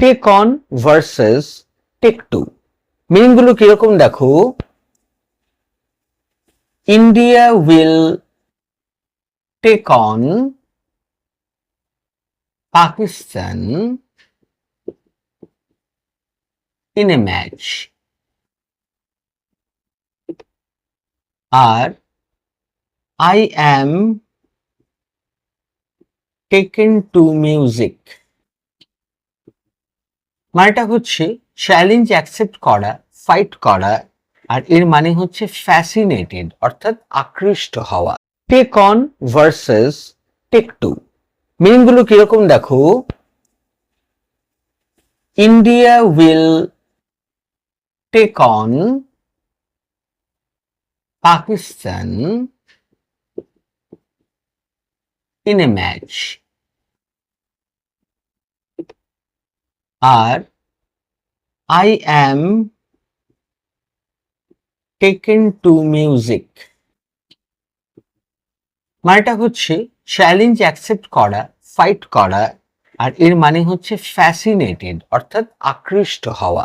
Take on versus take to meaning গুলো কিরকম দেখো। India will take on Pakistan in a match. আর I am taken to music মানেটা হচ্ছে চ্যালেঞ্জ অ্যাকসেপ্ট করা, ফাইট করা। আর এর মানে হচ্ছে ফ্যাসিনেটেড অর্থাৎ আকৃষ্ট হওয়া। Take on versus take to meaning গুলো কিরকম দেখো। India will take on Pakistan in a match. আর I am taken to music মানেটা হচ্ছে চ্যালেঞ্জ অ্যাকসেপ্ট করা, ফাইট করা। আর এর মানে হচ্ছে ফ্যাসিনেটেড অর্থাৎ আকৃষ্ট হওয়া।